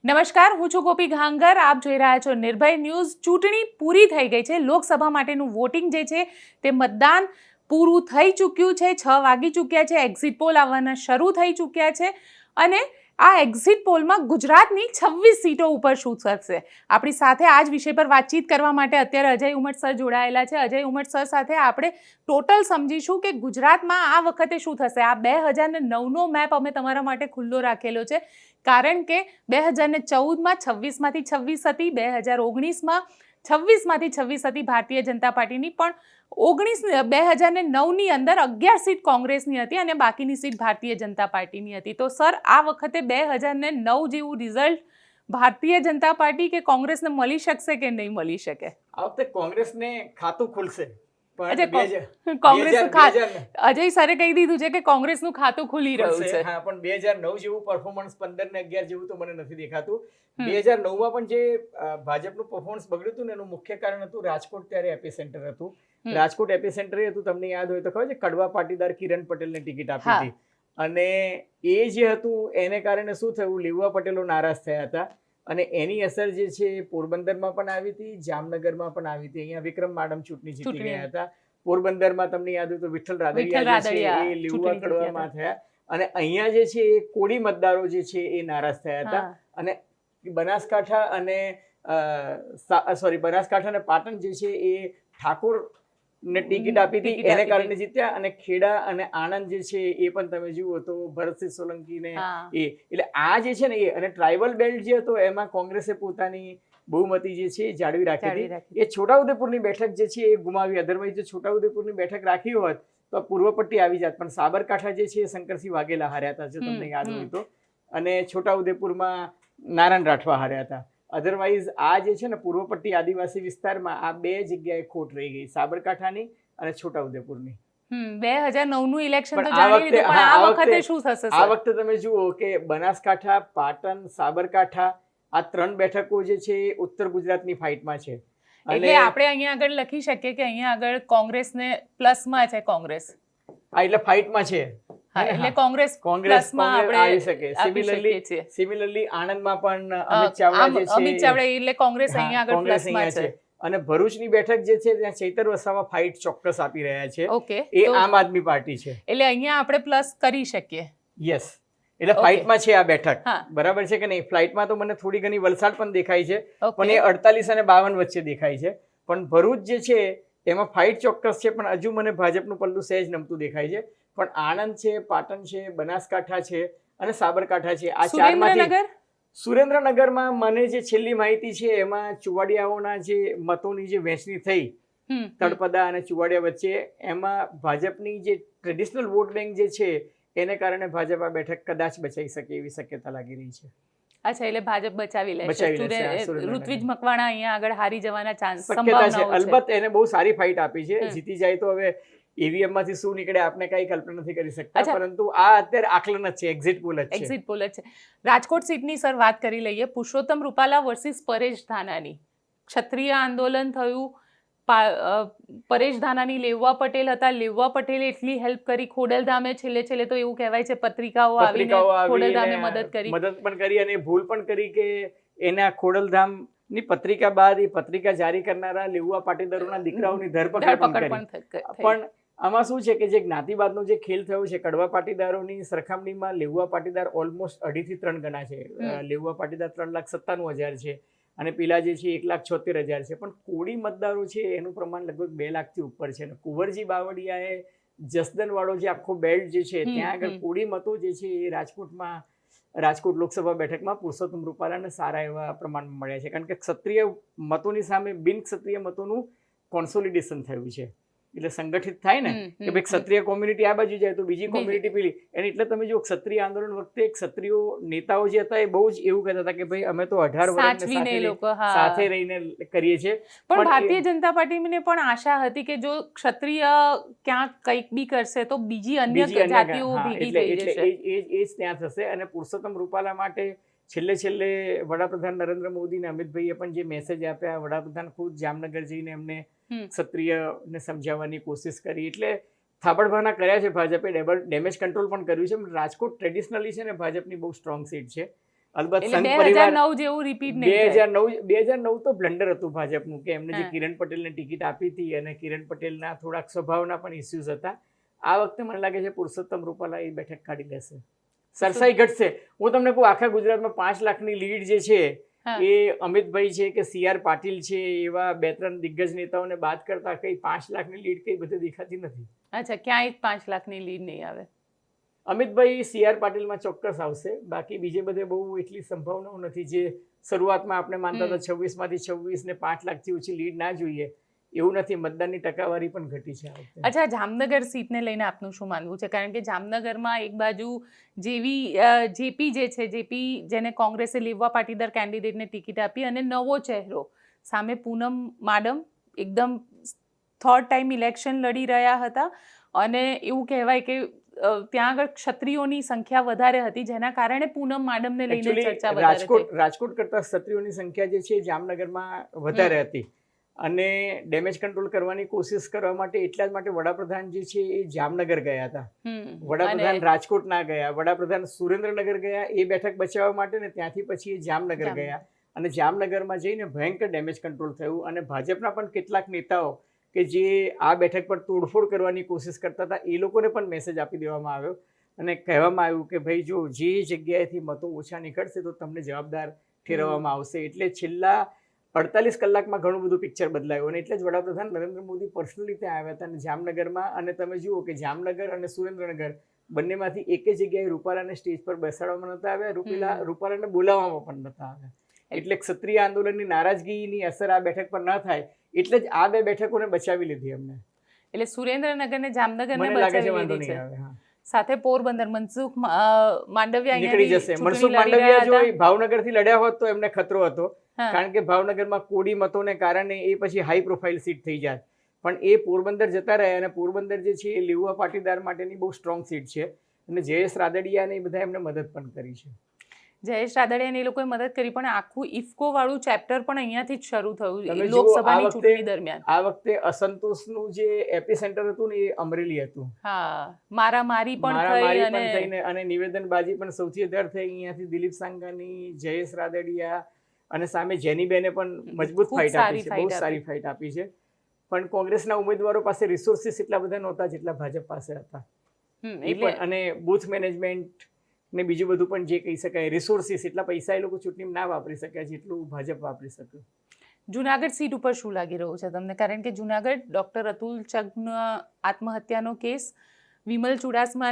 નમસ્કાર, હું છું ગોપી ઘાંગર. આપ જોઈ રહ્યા છો નિર્ભય ન્યૂઝ. ચૂંટણી પૂરી થઈ ગઈ છે. લોકસભા માટેનું વોટિંગ જે છે તે મતદાન પૂરું થઈ ચૂક્યું છે. 6 વાગી ચૂક્યા છે. એક્ઝિટ પોલ આવવાના શરૂ થઈ ચૂક્યા છે અને આ એક્ઝિટ પોલમાં ગુજરાતની 26 સીટો ઉપર શું થશે, આપણી સાથે આ જ વિષય પર વાતચીત કરવા માટે અત્યારે અજય ઉમટ સર જોડાયેલા છે. અજય ઉમટ સર સાથે આપણે ટોટલ સમજીશું કે ગુજરાતમાં આ વખતે શું થશે. આ 2009નો મેપ અમે તમારા માટે ખુલ્લો રાખેલો છે, કારણ કે 2014માં 26માંથી 26 હતી, 2019માં 26માંથી 26 હતી ભારતીય જનતા પાર્ટીની, પણ 2009ની અંદર 11 સીટ કોંગ્રેસની હતી અને બાકીની સીટ ભારતીય જનતા પાર્ટીની હતી. તો સર, આ વખતે 2009 જેવું રિઝલ્ટ ભારતીય જનતા પાર્ટી કે કોંગ્રેસને મળી શકશે કે નહીં મળી શકે? આ વખતે કોંગ્રેસને ખાતું ખુલશે. અજય સરે કહી દીધું છે કે કોંગ્રેસનું ખાતું ખુલી રહ્યું છે. હા, પણ 2009 જેવું પરફોર્મન્સ 15 ને 11 જેવું તો મને નથી દેખાતું. 2009માં પણ જે ભાજપનું પરફોર્મન્સ બગડ્યું હતું ને એનું મુખ્ય કારણ હતું રાજકોટ. ત્યારે એપીસેન્ટર હતું. રાજકોટ એપીસેન્ટર હતું, તમને યાદ હોય તો ખબર છે, કડવા પાટીદાર કિરણ પટેલને ટિકિટ આપી હતી અને એ જે હતું એને કારણે શું થયું, લેઉવા પટેલો નારાજ થયા હતા અને એની અસર જે છે પોરબંદરમાં પણ આવી હતી, જામનગરમાં પણ આવી હતી. અહીંયા વિક્રમ માડમ ચૂંટણી જીતી ગયા હતા. પોરબંદરમાં તમને યાદ હોય તો વિઠ્ઠલ રાદડિયા જે છે એ લેઉવા કડવામાં થયા અને અહીંયા જે છે એ કોળી મતદારો જે છે એ નારાજ થયા હતા અને બનાસકાંઠા અને પાટણ જે છે એ ઠાકોર ને ટિકિટ આપી હતી, એને કારણે જીત્યા. અને ખેડા અને આણંદ જે છે એ પણ તમે જુઓ તો ભરતસિંહ સોલંકી ને એટલે આ જે છે ને એ અને ટ્રાઇબલ બેલ્ટ જે હતો એમાં કોંગ્રેસે પોતાની બહુમતી જે છે જાળવી રાખી હતી. એ છોટાઉદેપુરની બેઠક જે છે એ ગુમાવી. અધરવાઇઝ જો છોટાઉદેપુરની બેઠક રાખી હોત તો પૂર્વ પટ્ટી આવી જાત, પણ સાબરકાંઠા જે છે એ શંકરસિંહ વાઘેલા હાર્યા હતા, જો તમને યાદ હોય તો, અને છોટાઉદેપુરમાં નારાયણ રાઠવા હાર્યા હતા. અધરવાઇઝ આ જે છે ને પૂર્વ પટ્ટી આદિવાસી વિસ્તારમાં આ 2 જગ્યાએ ખોટ રહી ગઈ, સાબરકાંઠાની અને છોટાઉદેપુરની. 2009નું ઇલેક્શન તો જાણી લીધું, પણ આ વખતે શું થશે? આ વખતે તમે જુઓ કે બનાસકાંઠા, પાટણ, સાબરકાંઠા આ 3 બેઠકો જે છે એ ઉત્તર ગુજરાતની ફાઇટમાં છે. એટલે આપણે અહીંયા આગળ લખી શકીએ કે અહીંયા આગળ કોંગ્રેસને પ્લસમાં છે. કોંગ્રેસ એટલે ફાઇટમાં છે. એટલે કોંગ્રેસ પ્લસમાં આપણે આવી શકે. સિમિલરલી આણંદમાં પણ અમિત ચાવડા જે છે, અમિત ચાવડા, એટલે કોંગ્રેસ અહીંયા આગળ પ્લસમાં છે. અને ભરૂચની બેઠક જે છે ત્યાં ચૈતર વસાવા ફાઇટ ચોક્કસ આપી રહ્યા છે. ઓકે, એ આમ આદમી પાર્ટી છે. એટલે અહીંયા આપણે પ્લસ કરી શકીએ. યસ, એટલે ફ્લાઇટમાં છે આ બેઠક. બરાબર છે કે નહીં? ફ્લાઇટમાં તો મને થોડી ઘણી વલસાડ પણ દેખાય છે, પણ એ 48 અને 52 વચ્ચે દેખાય છે. પણ ભરૂચ જે છે એમાં ફાઇટ ચોક્કસ છે, પણ હજુ મને ભાજપનું પલ્લું સહેજ નમતું દેખાય છે. પણ આણંદ છે, પાટણ છે, બનાસકાંઠા છે અને સાબરકાંઠા છે. આ 4માંથી સુરેન્દ્રનગરમાં મને જે છેલ્લી માહિતી છે એમાં ચુવાડિયાઓના જે મતોની જે વહેંચણી થઈ તળપદા અને ચુવાડિયા વચ્ચે, એમાં ભાજપની જે ટ્રેડિશનલ વોટ બેંક જે છે એને કારણે ભાજપ આ બેઠક કદાચ બચાવી શકે એવી શક્યતા લાગી રહી છે. અચ્છા, એટલે ભાજપ બચાવી લેશે. ઋત્વિજ મકવાણા અહીંયા આગળ હારી જવાના ચાન્સ શક્યતા છે. અલબત્ત એને બહુ સારી ફાઇટ આપી છે. જીતી જાય તો હવે ઈવીએમ માંથી શું નીકળે આપણે કઈ કલ્પના નથી કરી શકતા, પરંતુ આ અત્યારે આકલન જ છે, એક્ઝિટ પોલ જ છે. એક્ઝિટ પોલ જ છે. રાજકોટ સીટની સર વાત કરી લઈએ. પુરુષોત્તમ રૂપાલા વર્સિસ પરેશ ધાનાણી. ક્ષત્રિય આંદોલન થયું. પરેશ ધાનાણી લેઉવા પટેલ હતા. લેઉવા પટેલે એટલી હેલ્પ કરી. ખોડલધામે છેલ્લે તો એવું કહેવાય છે પત્રિકાઓ આવીને ખોડલધામે મદદ પણ કરી અને ભૂલ પણ કરી કે એના ખોડલધામ ની પત્રિકા બાદ એ પત્રિકા જારી કરનારા લેઉવા પાટીદારોના દીકરાઓની ધરપકડ પણ કરી. પણ આમાં શું છે કે જે જ્ઞાતિવાદનો જે ખેલ થયો છે, કડવા પાટીદારોની સરખામણીમાં લેઉવા પાટીદાર ઓલમોસ્ટ 2.5 થી 3 ગણા છે. લેઉવા પાટીદાર 3,97,000 છે અને પેલા જે છે 1,76,000 છે. પણ કોળી મતદારો છે એનું પ્રમાણ લગભગ 2 લાખથી ઉપર છે. અને કુંવરજી બાવળિયાએ જસદનવાળો જે આખો બેલ્ટ જે છે ત્યાં આગળ કોળી મતો જે છે એ રાજકોટ લોકસભા બેઠકમાં પુરુષોત્તમ રૂપાલાને સારા એવા પ્રમાણમાં મળ્યા છે, કારણ કે ક્ષત્રિય મતોની સામે બિન ક્ષત્રિય મતોનું કોન્સોલિડેશન થયું છે. એટલે સંગઠિત થાય ને કે ભાઈ ક્ષત્રિય કોમ્યુનિટી આ બાજુ જાય તો બીજી કોમ્યુનિટી પેલી. અને એટલે તમે જો ક્ષત્રિય આંદોલન વખતે ક્ષત્રિયો નેતાઓ જે હતા એ બહુ જ એવું કહેતા હતા કે ભાઈ અમે તો 18 વર્ષ સાથે રહીને કરીએ છીએ. પણ ભારતીય જનતા પાર્ટીને પણ આશા હતી કે જો ક્ષત્રિય ક્યાંક કંઈક બી કરશે તો બીજી અન્ય જાતિઓ ભેગી થઈ જશે. એ જ ત્યાં થશે. અને પુરુષોત્તમ રૂપાલા માટે છેલ્લે વડાપ્રધાન નરેન્દ્ર મોદી અને અમિતભાઈએ પણ જે મેસેજ આપ્યા, વડાપ્રધાન ખુદ જામનગર જઈને એમને ક્ષત્રિયને સમજાવવાની કોશિશ કરી. એટલે થાબડભાના કર્યા છે ભાજપે, ડેમેજ કંટ્રોલ પણ કર્યું છે. રાજકોટ ટ્રેડિશનલી છે ને ભાજપની બહુ સ્ટ્રોંગ સીટ છે અલબત્ત એટલે સંઘ પરિવાર 2009 જેવું રિપીટ નહીં થાય. 2009 તો બ્લન્ડર હતું ભાજપનું કે એમને જે હા. કિરણ પટેલને ટિકિટ આપી હતી અને કિરણ પટેલના થોડાક સ્વભાવના પણ ઇસ્યુઝ હતા. આ વખતે મને લાગે છે પુરુષોત્તમ રૂપાલા એ બેઠક કાઢી લેશે, સરસાઈ ઘટશે. હું તમને કહું, આખા ગુજરાતમાં 5 લાખની લીડ જે છે હા. એ અમિતભાઈ છે કે CR પાટીલ છે એવા 2-3 દિગ્ગજ નેતાઓને બાદ કરતા કઈ 5 લાખની લીડ કઈ બધે દેખાતી નથી. અચ્છા, ક્યાંય 5 લાખની લીડ નહીં આવે. અમિતભાઈ CR પાટીલમાં ચોક્કસ આવશે, બાકી બીજે બધે બહુ એટલી સંભાવનાઓ નથી. જે શરૂઆતમાં આપણે માનતા હતા 26 માંથી 26 ને 5 લાખથી ઓછી લીડ ના જોઈએ, એવું નથી. મતદાનની ટકાવારી પણ ઘટી છે આ વખતે. અચ્છા, જામનગર સીટને લઈને આપનું શું માનવું છે? કારણ કે જામનગરમાં એક બાજુ જેપી જે છે, જેપી જેને કોંગ્રેસે લેવા પાટીદાર કેન્ડિડેટને ટિકિટ આપી, અને નવો ચહેરો સામે પૂનમ માડમ એકદમ થર્ડ ટાઈમ ઇલેક્શન લડી રહ્યા હતા, અને એવું કહેવાય કે ત્યાં આગળ ક્ષત્રિયોની સંખ્યા વધારે હતી, જેના કારણે પૂનમ માડમને લઈને Actually, ચર્ચા વધારે થઈ. રાજકોટ કરતા ક્ષત્રિયોની સંખ્યા જે છે જામનગરમાં વધારે હતી, અને ડેમેજ કંટ્રોલ કરવાની કોશિશ કરવા માટે એટલા જ માટે વડાપ્રધાન જે છે એ જામનગર ગયા હતા. વડાપ્રધાન રાજકોટ ના ગયા, વડાપ્રધાન સુરેન્દ્રનગર ગયા એ બેઠક બચાવવા માટે, ને ત્યાંથી પછી એ જામનગર ગયા, અને જામનગરમાં જઈને ભયંકર ડેમેજ કંટ્રોલ થયું. અને ભાજપના પણ કેટલાક નેતાઓ કે જે આ બેઠક પર તોડફોડ કરવાની કોશિશ કરતા હતા, એ લોકોને પણ મેસેજ આપી દેવામાં આવ્યો અને કહેવામાં આવ્યું કે ભાઈ જો જે જગ્યાએથી મતો ઓછા નીકળશે તો તમને જવાબદાર ઠેરવવામાં આવશે. એટલે છેલ્લા 48 કલાકમાં ઘણું બધું પિક્ચર બદલાયું, અને એટલે જ વડાપ્રધાન નરેન્દ્ર મોદી પર્સનલી ત્યાં આવ્યા હતા અને જામનગરમાં. અને તમે જુઓ કે જામનગર અને સુરેન્દ્રનગર બંનેમાંથી એક જ જગ્યાએ રૂપાલાને સ્ટેજ પર બેસાડવામાં નતા આવ્યા, રૂપાલાને બોલાવવામાં પણ નતા આવ્યા. એટલે ક્ષત્રિય આંદોલનની નારાજગીની અસર આ બેઠક પર ન થાય, એટલે જ આ 2 બેઠકોને બચાવી લીધી અમને. એટલે સુરેન્દ્રનગર ને જામનગરને મને લાગે છે બચાવી વાંધો લીધી નહીં છે. આવે. હા, સાથે પોરબંદર મનસુખ માંડવિયા નીકળી જશે. મનસુખ માંડવિયા જો ભાવનગરથી લડ્યા હોત તો એમને ખતરો હતો, કારણ કે ભાવનગરમાં કોડી મતોને કારણે એ પછી હાઈ પ્રોફાઇલ સીટ થઈ જાય. પણ એ પોરબંદર જતા રહ્યા, અને પોરબંદર જે છે એ લેઉવા પાટીદાર માટેની બહુ સ્ટ્રોંગ સીટ છે, અને જયેશ રાદડિયા ને એ બધા એમને મદદ પણ કરી છે. જયેશ રાદડિયાને એ લોકોએ મદદ કરી, પણ આખું ઇફકો વાળું ચેપ્ટર પણ અહીંયાથી જ શરૂ થયું તમે જુઓ, લોકસભાની ચૂંટણી દરમિયાન. આ વખતે અસંતોષનું જે એપિસેન્ટર હતું ને એ અમરેલી હતું. હા, મારામારી પણ થઈ અને નિવેદનબાજી પણ સૌથી વધારે થઈ અહીંયાથી. દિલીપ સાંઘાની, જયેશ રાદડિયા અને સામે જેનીબેને પણ મજબૂત ફાઇટ આપી છે, બહુ સારી ફાઇટ આપી છે. પણ કોંગ્રેસના ઉમેદવારો પાસે રિસોર્સિસ એટલા બધા નહોતા જેટલા ભાજપ પાસે હતા. અને બૂથ મેનેજમેન્ટ ને બીજું બધું પણ જે કહી શકાય, રિસોર્સિસ, એટલા પૈસા એ લોકો ચૂંટણીમાં ના વાપરી શક્યા જેટલું ભાજપ વાપરી શકે. જુનાગઢ સીટ ઉપર શું લાગી રહ્યું છે તમને? કારણ કે જુનાગઢ ડોક્ટર અતુલ ચગના આત્મહત્યાનો કેસ, વિમલ ચુડાસમા,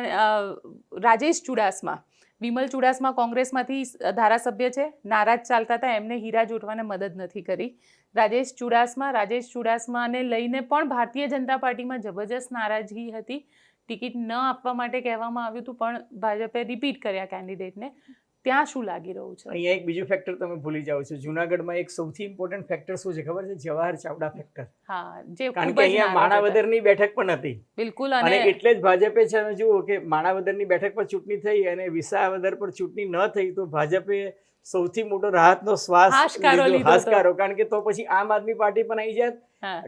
રાજેશ ચુડાસમા, વિમલ ચુડાસમા કોંગ્રેસમાંથી ધારાસભ્ય છે, નારાજ ચાલતા હતા, એમને હીરા જોટવાને મદદ નથી કરી. રાજેશ ચુડાસમાને લઈને પણ ભારતીય જનતા પાર્ટીમાં જબરજસ્ત નારાજગી હતી. ટિકિટ ન આપવા માટે કહેવામાં આવ્યું હતું, પણ ભાજપે રિપીટ કર્યા કેન્ડિડેટને. ત્યાં શું લાગી રહ્યું છે? અહીંયા એક બીજું ફેક્ટર તમે ભૂલી જાઓ છો. જુનાગઢમાં એક સૌથી ઇમ્પોર્ટન્ટ ફેક્ટર શું છે ખબર છે? જવાહર ચાવડા ફેક્ટર. હા, જે કારણ કે અહીંયા માણાવદરની બેઠક પણ હતી. બિલકુલ. અને એટલે જ ભાજપે છે, જુઓ કે માણાવદરની બેઠક પર ચૂંટણી થઈ અને વિસાવદર પર ચૂંટણી ન થઈ તો ભાજપે સૌથી મોટો રાહતનો શ્વાસ હાશકારો, કારણ કે તો પછી આમ આદમી પાર્ટી પણ આવી જાત,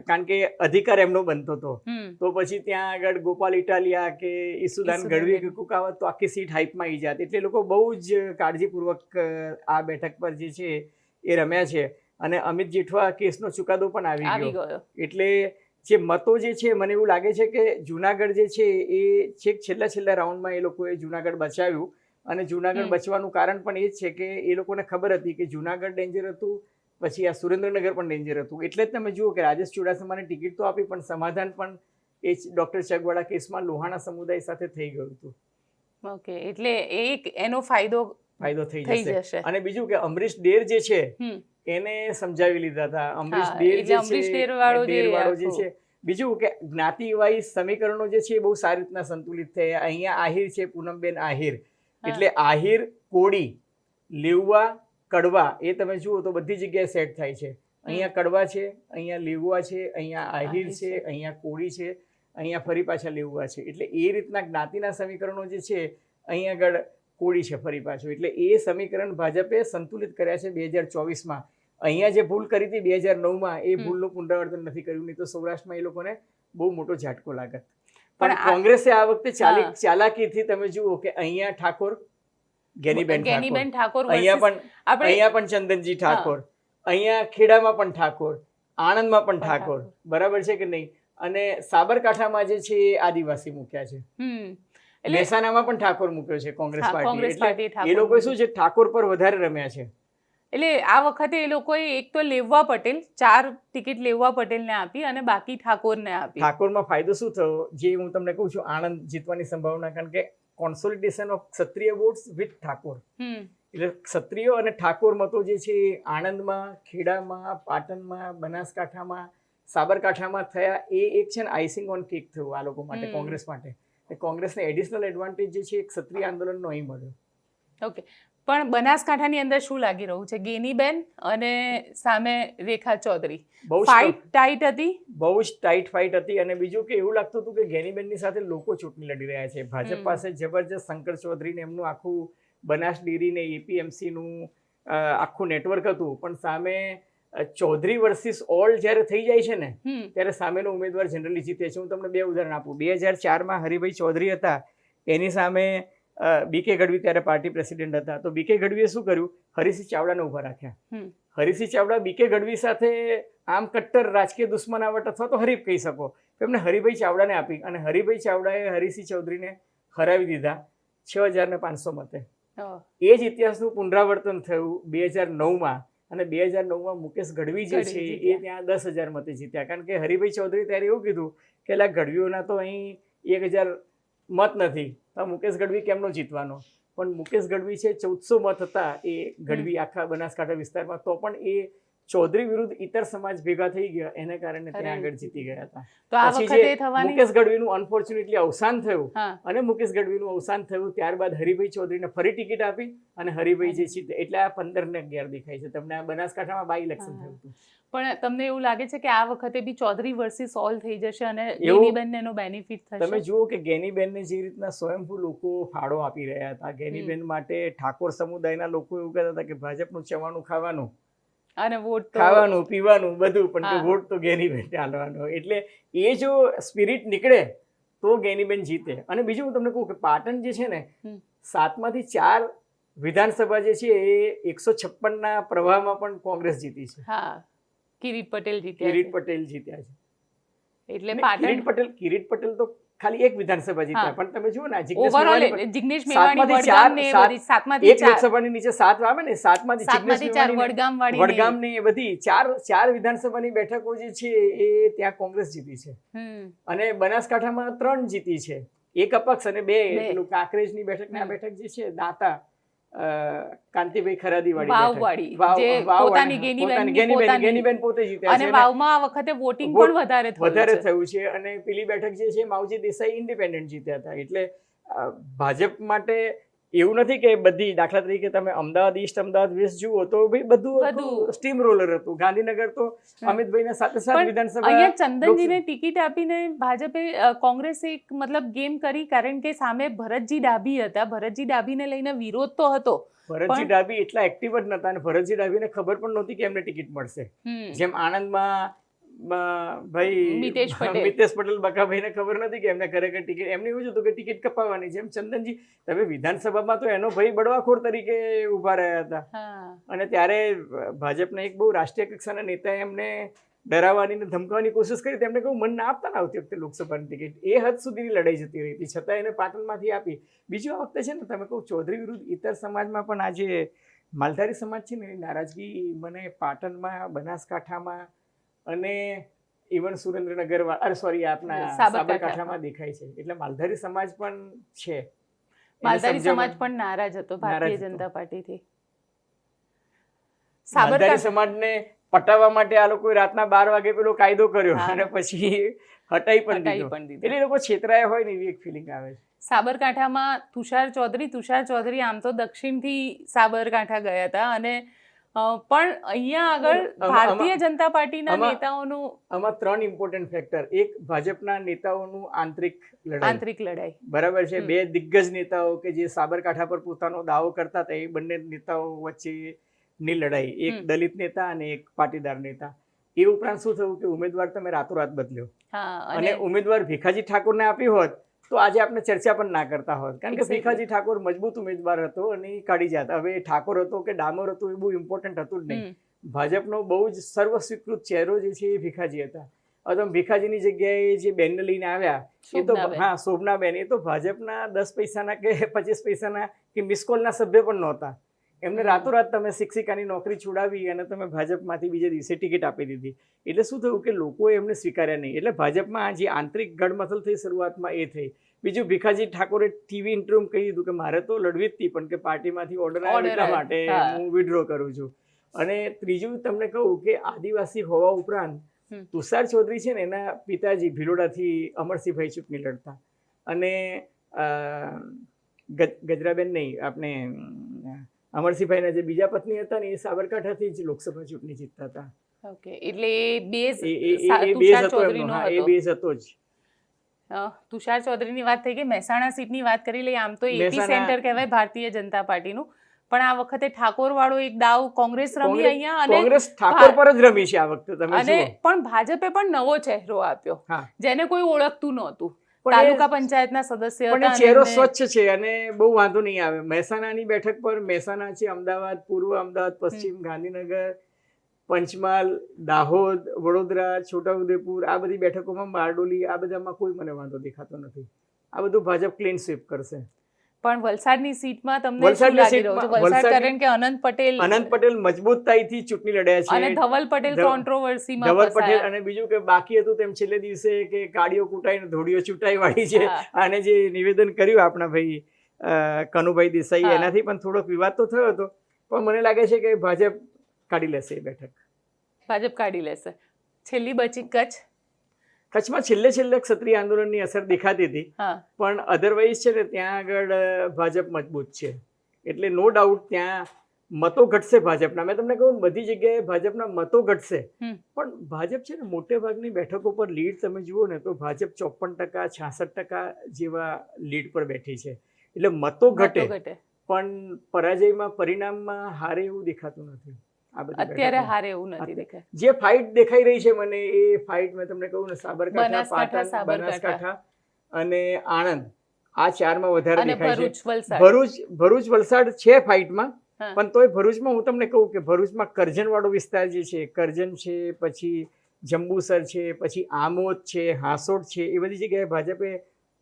કારણ કે અધિકાર એમનો બનતો હતો. તો પછી ત્યાં આગળ ગોપાલ ઇટાલિયા કે ઈસુદાન ગઢવી કે કુકાવત તો આખી સીટ હાઈપમાં આવી જાત. એટલે લોકો બહુ જ કાળજીપૂર્વક આ બેઠક પર જે છે એ રમ્યા છે. અને અમિત જેઠવા કેસનો ચુકાદો પણ આવી ગયો. એટલે જે મતો જે છે, મને એવું લાગે છે કે જુનાગઢ જે છે એ છેલ્લા રાઉન્ડમાં એ લોકોએ જુનાગઢ બચાવ્યું. અને જુનાગઢ બચવાનું કારણ પણ એ જ છે કે એ લોકોને ખબર હતી કે જુનાગઢ ડેન્જર હતું, પછી આ સુરેન્દ્રનગર પણ ડેન્જર હતું. એટલે જ તમે જુઓ કે રાજેશ ચુડાસમાને ટિકિટ તો આપી, પણ સમાધાન પણ એ ડોક્ટર ચગવાડા કેસમાં લોહાણા સમુદાય સાથે થઈ ગયું હતું. ઓકે, એટલે એક એનો ફાયદો થઈ જશે. અને બીજું કે અમરીશ ડેર જે છે એને સમજાવી લીધા હતા. અમરીશ ડેર વાળો જે છે. બીજું કે જ્ઞાતિ વાઇઝ સમીકરણો જે છે એ બહુ સારી રીતના સંતુલિત થયા. અહીંયા આહિર છે, પૂનમબેન આહિર, એટલે આહિર, કોડી, લેઉવા, કડવા, એ તમે જુઓ તો બધી જગ્યાએ સેટ થાય છે. અહીંયા કડવા છે, અહીંયા લેઉવા છે, અહીંયા આહિર છે, અહીંયા કોડી છે, અહીંયા ફરી પાછા લેઉવા છે. એટલે એ રીતના જ્ઞાતિના સમીકરણો જે છે, અહીંયા આગળ કોડી છે ફરી પાછું. એટલે એ સમીકરણ ભાજપે સંતુલિત કર્યા છે 2024માં. અહીંયા જે ભૂલ કરી હતી 2009માં, એ ભૂલનું પુનરાવર્તન નથી કર્યું, નહીં તો સૌરાષ્ટ્રમાં એ લોકોને બહુ મોટો ઝાટકો લાગત. પણ કોંગ્રેસે આ વખતે ચાલાકીથી તમે જુઓ કે અહીંયા ઠાકોર, ગેનીબેન ઠાકોર અહીંયા પણ ચંદનજી ઠાકોર, અહીંયા ખેડામાં પણ ઠાકોર, આણંદમાં પણ ઠાકોર, બરાબર છે કે નહીં? અને સાબરકાંઠામાં જે છે એ આદિવાસી મૂક્યા છે, મહેસાણામાં પણ ઠાકોર મૂક્યો છે કોંગ્રેસ પાર્ટી. એ લોકો શું છે, ઠાકોર પર વધારે રમ્યા છે. એટલે આ વખતે એ લોકોએ એક તો લેવા પટેલ 4 ટિકિટ લેવા પટેલને આપી અને બાકી ઠાકોરને આપી. ઠાકોરમાં ફાયદો શું થયો, જે હું તમને કહું છું, આણંદ જીતવાની સંભાવના, કારણ કે કોન્સોલિડેશન ઓફ ક્ષત્રિય વોટ્સ વિથ ઠાકોર, એટલે ક્ષત્રિયો અને ઠાકોર મતો જે છે આણંદમાં, ખેડામાં, પાટણમાં, બનાસકાંઠામાં, સાબરકાંઠામાં થયા. એ એક છે ને આઈસિંગ ઓન કેક થયું આ લોકો માટે, કોંગ્રેસ માટે. કોંગ્રેસને એડિશનલ એડવાન્ટેજ જે છે ક્ષત્રિય આંદોલનનો અહીં મળ્યો. ઓકે, પણ બનાસકાંઠાની અંદર શું લાગી રહ્યું છે? ગેનીબેન અને સામે રેખા ચૌધરી, ફાઇટ ટાઈટ હતી, બહુ જ ટાઈટ ફાઇટ હતી. અને બીજું કે એવું લાગતું હતું કે ગેનીબેનની સાથે લોકો ચૂંટણી લડી રહ્યા છે. ભાજપ પાસે જબરજસ્ત શંકર ચૌધરીને એમનું આખું બનાસ ડેરી ને એપીએમસીનું આખું નેટવર્ક હતું, પણ સામે ચૌધરી વર્સિસ ઓલ જ્યારે થઈ જાય છે ને, ત્યારે સામેનો ઉમેદવાર જનરલી જીતે છે. હું તમને 2 ઉદાહરણ આપું. 2004માં હરિભાઈ ચૌધરી હતા, એની સામે બીકે ગઢવી ત્યારે પાર્ટી પ્રેસિડેન્ટ હતા. તો બીકે ગઢવીએ શું કર્યું, હરીસિંહ ચાવડાને ઉભા રાખ્યા. હરીસિંહ ચાવડા બીકે ગઢવી સાથે આમ કટ્ટર રાજકીય દુશ્મનાવટ અથવા તો હરીફ કહી શકો, તો એમને હરિભાઈ ચાવડાને આપી. અને હરિભાઈ ચાવડાએ હરીસિંહ ચૌધરીને હરાવી દીધા 6500 મતે. એ જ ઇતિહાસનું પુનરાવર્તન થયું 2009માં. અને 2009માં મુકેશ ગઢવી જે છે એ ત્યાં 10,000 મતે જીત્યા. કારણ કે હરિભાઈ ચૌધરી ત્યારે એવું કીધું કે ગઢવીઓના તો અહીં 1,000 મત નથી, તો મુકેશ ગઢવી કેમનો જીતવાનો? પણ મુકેશ ગઢવી છે 1400 મત હતા એ ગઢવી આખા બનાસકાંઠા વિસ્તારમાં, તો પણ એ ચૌધરી વિરુદ્ધ ઇતર સમાજ ભેગા થઈ ગયા, એને કારણે ત્યાં આગળ જીતી ગયા હતા. પછી જે મુકેશ ગઢવીનું અનફોર્ચ્યુનેટલી અવસાન થયું, અને મુકેશ ગઢવીનું અવસાન થયું ત્યારબાદ હરિભાઈ ચૌધરીને ફરી ટિકિટ આપી અને હરિભાઈ જે જીતે. એટલે આ 15 ને 11 દેખાય છે તમને. આ બનાસકાંઠામાં બાય ઇલેક્શન થયું હતું. પણ તમને એવું લાગે છે કે આ વખતે બી ચૌધરી વર્સિસ ઓલ થઈ જશે અને ગેનીબેનને એનો બેનિફિટ થશે? તમે જુઓ કે ગેનીબેનને જે રીતના સ્વયંભૂ લોકો ફાળો આપી રહ્યા હતા, ગેનીબેન માટે ઠાકોર સમુદાયના લોકો એવું કહેતા હતા કે ભાજપનું ચવાણું ખાવાનું અને વોટ ખાવાનું પીવાનું બધું, પણ વોટ તો ગેનીબેનને આલવાનો. એટલે એ જો સ્પિરિટ નીકળે તો ગેનીબેન જીતે. અને બીજું હું તમને કહું કે પાટણ જે છે ને, 7માંથી 4 વિધાનસભા જે છે એ 156ના પ્રવાહમાં પણ કોંગ્રેસ જીતી છે. કિરીટ પટેલ જીત્યા છે. એટલે કિરીટ પટેલ તો ખાલી એક વિધાનસભા જીત્યા, પણ તમે જુઓ ને જિગ્નેશ મેવાણી એક લોકસભાની નીચે 7 આવે ને, 7માંથી વડગામ ને એ બધી 4 વિધાનસભાની બેઠકો જે છે એ ત્યાં કોંગ્રેસ જીતી છે. અને બનાસકાંઠામાં 3 જીતી છે, એક અપક્ષ અને 2 પેલું કાંકરેજની બેઠક ને આ બેઠક જે છે દાતા કાંતિભાઈ ખરાદી વાળી ગેનીબેન પોતે જીત્યા છે. અને વાવમાં આ વખતે વોટિંગ પણ વધારે થયું છે. અને પેલી બેઠક જે છે માવજી દેસાઈ ઇન્ડિપેન્ડન્ટ જીત્યા હતા. એટલે ભાજપ માટે એવું નથી કે બધી, દાખલા તરીકે તમે અમદાવાદ ઈસ્ટ, અમદાવાદ વેસ્ટ જુઓ તો ભાઈ બધું સ્ટીમ રોલર હતું. ગાંધીનગર તો અમિતભાઈના સાથે વિધાનસભા. અહીંયા ચંદનજીને ટિકિટ આપીને ભાજપે, કોંગ્રેસે એક મતલબ ગેમ કરી, કારણ કે સામે ભરતજી ડાભી હતા. ભરતજી ડાભીને લઈને વિરોધ તો હતો. ભરતજી ડાભી એટલા એક્ટિવ જ નતા, અને ભરતજી ડાભીને ખબર પણ નહોતી કે એમને ટિકિટ મળશે. જેમ આણંદમાં ભાઈ મિતેશ પટેલ બકાભાઈને ખબર નથી કે એમને ખરેખર ટિકિટ, એમને એવું જ હતું કે ટિકિટ કપાવવાની. જેમ ચંદનજી, તમે વિધાનસભામાં તો એનો ભાઈ બળવાખોર તરીકે ઉભા રહ્યા હતા. અને ત્યારે ભાજપના એક બહુ રાષ્ટ્રીય કક્ષાના નેતાએ એમને ડરાવવાની ને ધમકાવવાની કોશિશ કરી. તેમને કહું મન ના આપતા ને આવતી વખતે લોકસભાની ટિકિટ. એ હદ સુધીની લડાઈ જતી રહી હતી, છતાં એને પાટણમાંથી આપી. બીજી વખતે છે ને, તમે કહું ચૌધરી વિરુદ્ધ ઇતર સમાજમાં પણ આજે માલધારી સમાજ છે ને, એની નારાજગી મને પાટણમાં, બનાસકાંઠામાં અને ઇવન સુરેન્દ્રનગર, આપના સાબરકાંઠામાં દેખાય છે. એટલે માલધારી સમાજ પણ છે. માલધારી સમાજ પણ નારાજ હતો ભારતીય જનતા પાર્ટીથી. માલધારી સમાજને પટાવવા માટે આ લોકોએ રાતના 12 વાગે પેલો કાયદો કર્યો અને પછી હટાઈ પણ દીધો. એટલે લોકો છેતરાયા હોય ને એવી એક ફિલિંગ આવે છે. સાબરકાંઠામાં તુષાર ચૌધરી આમ તો દક્ષિણથી સાબરકાંઠા ગયા હતા, અને પણ અહીંયા આગળ ભારતીય જનતા પાર્ટીના નેતાઓનું આમાં 3 ઇમ્પોર્ટન્ટ ફેક્ટર. એક, ભાજપના નેતાઓનું આંતરિક લડાઈ, બરાબર છે. 2 દિગ્ગજ નેતાઓ કે જે સાબરકાંઠા પર પોતાનો દાવો કરતા હતા, એ બંને નેતાઓ વચ્ચેની લડાઈ. એક દલિત નેતા અને એક પાટીદાર નેતા. એ ઉપરાંત શું થયું કે ઉમેદવાર તમે રાતોરાત બદલ્યો, અને ઉમેદવાર ભીખાજી ઠાકોરને આપી હોત તો આજે આપણે ચર્ચા પણ ના કરતા હોત, કારણ કે Exactly. ભીખાજી ઠાકોર મજબૂત ઉમેદવાર હતો અને એ કાઢી જતા. હવે એ ઠાકોર હતો કે ડામોર હતો એ બહુ ઇમ્પોર્ટન્ટ હતું જ નહીં. ભાજપનો બહુ જ સર્વ સ્વીકૃત ચહેરો જે છે એ ભીખાજી હતા. હવે તમે ભીખાજીની જગ્યાએ જે બેનને લઈને આવ્યા એ તો શોભનાબેન. હા શોભનાબેન, એ તો ભાજપના 10 પૈસાના કે 25 પૈસાના કે મિસકોલના સભ્ય પણ નહોતા. એમને રાતોરાત તમે શિક્ષિકાની નોકરી છોડાવી અને તમે ભાજપમાંથી બીજે દિવસે ટિકિટ આપી દીધી. એટલે શું થયું કે લોકોએ એમને સ્વીકાર્યા નહીં. એટલે ભાજપમાં આ જે આંતરિક ગડમથલ થઈ શરૂઆતમાં એ થઈ. બીજું ભીખાજી ઠાકોરે ટીવી ઇન્ટરવ્યુમાં કહી દીધું કે મારે તો લડવી જ હતી, પણ કે પાર્ટીમાંથી ઓર્ડર આવ્યો એટલા માટે હું વિડ્રો કરું છું. અને ત્રીજું તમને કહું કે આદિવાસી હોવા ઉપરાંત તુષાર ચૌધરી છે ને એના પિતાજી ભિલોડાથી અમરસિંહભાઈ ચૂંટણી લડતા અને ગજરાબેન નહીં આપણે અમરસિંહભાઈના જે બીજા પત્ની હતા ને એ સાબરકાંઠાથી જ લોકસભા ચૂંટણી જીતતા હતા. ઓકે, એટલે એ બેઝ એ બેઝ હતો એમનો. હા, એ બેઝ હતો જ. તુષાર ચૌધરીની વાત થઈ ગઈ. મહેસાણા સીટની વાત કરી લઈએ. આમ તો એપી મહેસાણા- સેન્ટર કહેવાય ભારતીય જનતા પાર્ટીનું, પણ આ વખતે ઠાકોર વાળો એક દાવ કોંગ્રેસ રમી અહીંયા અને કોંગ્રેસ ઠાકોર પર જ રમી છે આ વખતે. તમે અને જુઓ. પણ ભાજપે પણ નવો ચહેરો આપ્યો હા. જેને કોઈ ઓળખતું નહોતું. પણ એ- તાલુકા પંચાયતના સદસ્ય પણ હતા એ ચહેરો અને એમને- સ્વચ્છ છે અને બહુ વાંધો નહીં આવે. મહેસાણાની બેઠક પર મહેસાણા છે, અમદાવાદ, પૂર્વ અમદાવાદ, પશ્ચિમ ગાંધીનગર, પંચમહાલ, દાહોદ, વડોદરા, છોટાઉદેપુર, આ બધી બેઠકોમાં બારડોલી, આ બધામાં કોઈ મને વાંધો દેખાતો નથી. આ બધું ભાજપ ક્લીન સ્વીપ કરશે. પણ વલસાડની સીટમાં તમને શું વલસાડની લાગી રહ્યું છે? સીટમાં- વલસાડ વલસાડની- કારણ કે અનંત પટેલ મજબૂતાઈથી ચૂંટણી લડ્યા અને છે. ધવલ પટેલ ધવલ- કોન્ટ્રોવર્સીમાં ધવલ પટેલ ફસાયા. અને બીજું કે બાકી હતું તેમ છેલ્લે દિવસે કે ગાડીઓ કૂટાઈને ધોડીઓ ચૂંટાઈ વાળી છે. હા. અને જે નિવેદન કર્યું આપણા ભાઈ કનુભાઈ દેસાઈ, હા. એનાથી પણ થોડોક વિવાદ તો થયો હતો, પણ મને લાગે છે કે ભાજપ કાઢી લેશે એ બેઠક. ભાજપ કાઢી લેશે. છેલ્લી બચી કચ્છમાં છેલ્લે ક્ષત્રિય આંદોલનની અસર દેખાતી હતી, હા પણ અધરવાઇઝ છે ને ત્યાં આગળ ભાજપ મજબૂત છે. એટલે નો ડાઉટ ત્યાં મતો ઘટશે ભાજપના. મેં તમને કહું બધી જગ્યાએ ભાજપના મતો ઘટશે, હમ. પણ ભાજપ છે ને મોટે ભાગની બેઠકો પર લીડ તમે જુઓ ને તો ભાજપ 54%, 66% જેવા લીડ પર બેઠી છે. એટલે મતો ઘટે, ઘટે પણ પરાજયમાં પરિણામમાં હારે એવું દેખાતું નથી. આ બધી અત્યારે બેઠકો. હારે એવું નથી દેખાય. જે ફાઇટ દેખાઈ રહી છે મને, એ ફાઇટ મેં તમને કહું ને સાબરકાંઠા, બનાસકાંઠા, પાટણ, સાબરકાંઠા. બનાસકાંઠા અને આણંદ, આ ચારમાં વધારે અને દેખાય છે. ભરૂચ વલસાડ ભરૂચ વલસાડ છે ફાઇટમાં, હા. પણ તોય ભરૂચમાં હું તમને કહું કે ભરૂચમાં કરજણ વાળો વિસ્તાર જે છે, કરજણ છે, પછી જંબુસર છે, પછી આમોદ છે, હાંસોડ છે, એ બધી જગ્યાએ ભાજપે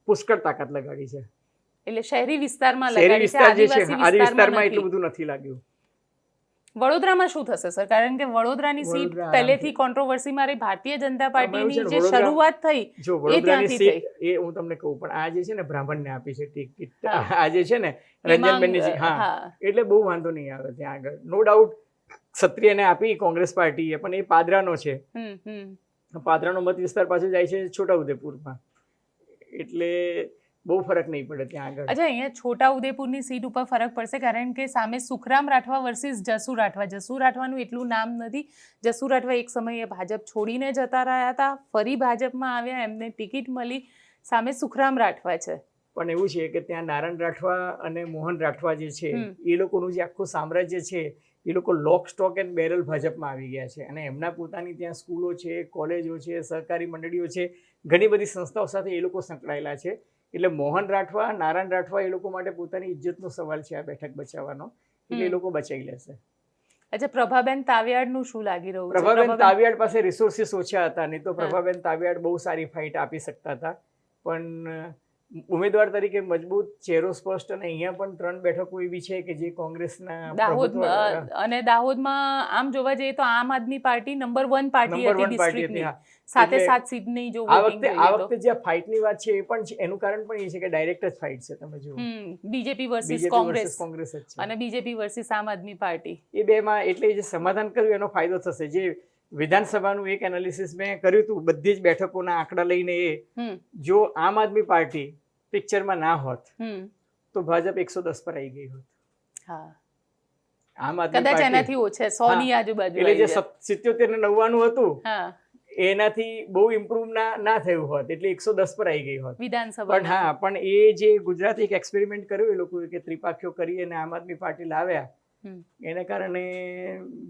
પુષ્કળ તાકાત લગાડી છે. એટલે શહેરી વિસ્તારમાં શહેરી લગાડી છે, વિસ્તાર જે છે, આદિવાસી આદિ વિસ્તારમાં વિસ્તારમાં એટલું નથી. બધું નથી લાગ્યું. વડોદરામાં શું થશે સર? કારણ કે વડોદરાની સીટ વડોદરા પહેલેથી કોન્ટ્રોવર્સીમાં રહી. ભારતીય જનતા પાર્ટીની છે ને, જે વડોદરા- શરૂઆત થઈ જો એ વડોદરાની ત્યાંથી સીટ એ હું તમને કહું, પણ આ જે છે ને બ્રાહ્મણને આપી છે ટિકિટ, હા. આ જે છે ને રંજનબેનની જી, હા, હા એટલે બહુ વાંધો નહીં આવે ત્યાં આગળ. નો ડાઉટ ક્ષત્રિયને આપી કોંગ્રેસ પાર્ટીએ, પણ એ પાદરાનો છે. પાદરાનો મત વિસ્તાર પાછો જાય છે છોટાઉદેપુરમાં, એટલે બહુ ફરક નહીં પડે ત્યાં આગળ. અચ્છા, અહીંયા છોટા ઉદેપુરની સીટ ઉપર ફરક પડશે કારણ કે સામે સુખરામ રાઠવા વર્સિસ જસુ રાઠવા. જસુ રાઠવાનું એટલું નામ નથી. જસુ રાઠવા એક સમયે ભાજપ છોડીને જતા રહ્યા હતા, ફરી ભાજપમાં આવ્યા, એમને ટિકિટ મળી. સામે સુખરામ રાઠવા છે. પણ એવું છે કે ત્યાં નારાયણ રાઠવા અને મોહન રાઠવા જે છે, હમ. એ લોકોનું જે આખું સામ્રાજ્ય છે, એ લોકો લોક સ્ટોક એન્ડ બેરલ ભાજપમાં આવી ગયા છે. અને એમના પોતાની ત્યાં સ્કૂલો છે, કોલેજો છે, સહકારી મંડળીઓ છે, ઘણી બધી સંસ્થાઓ સાથે એ લોકો સંકળાયેલા છે. એટલે મોહન રાઠવા, નારાયણ રાઠવા, એ લોકો માટે પોતાની ઇજ્જતનો સવાલ છે આ બેઠક બચાવવાનો. એટલે એ લોકો બચાવી લેશે. અચ્છા, પ્રભાબેન તાવિયાડનું શું લાગી રહ્યું છે? પ્રભાબેન તાવિયાડ પાસે રિસોર્સિસ ઓછા હતા, નહીં તો હા. પ્રભાબેન તાવિયાડ બહુ સારી ફાઇટ આપી શકતા હતા. પણ ઉમેદવાર તરીકે મજબૂત, ચહેરો સ્પષ્ટ, અને અહીંયા પણ 3 બેઠકો એવી છે કે જે કોંગ્રેસના દાહોદમાં અને દાહોદમાં આમ જોવા જઈએ તો આમ આદમી પાર્ટી નંબર 1 પાર્ટી નંબર હતી 1 પાર્ટી હતી. ડિસ્ટ્રિક્ટની. હા. સાથે એટલે 7 સીટની જો આ voting વખતે જોઈએ તો. જે ફાઇટની વાત છે એ પણ છે. એનું કારણ પણ એ છે કે ડાયરેક્ટ જ ફાઇટ છે. તમે જુઓ, BJP versus BJP Congress versus Congress જ છે. અને બીજેપી વર્સિસ આમ આદમી પાર્ટી. એ બેમાં એટલે જે સમાધાન કર્યું એનો ફાયદો થશે. જે વિધાનસભાનું એક એનાલિસિસ મેં કર્યું હતું બધી જ બેઠકોના આંકડા લઈને, એ જો આમ આદમી પાર્ટી પિક્ચરમાં ના હોત તો ભાજપ 110 પર આવી ગઈ હોત. હા, આમ આદમી કદાચ પાર્ટી એનાથી ઓછે 100 ની આજુબાજુ એટલે જે આવી જાય. 77 ને 99 હતું હા, એનાથી બહુ ઇમ્પ્રુવ ના થયું હોત, એટલે 110 પર આવી ગઈ હોત. વિધાનસભા. પણ હા, પણ એ જે ગુજરાત એક એક્સપેરિમેન્ટ કર્યો એ લોકોએ કે ત્રિપાખીઓ કરી અને આમ આદમી પાર્ટી લાવ્યા, એને કારણે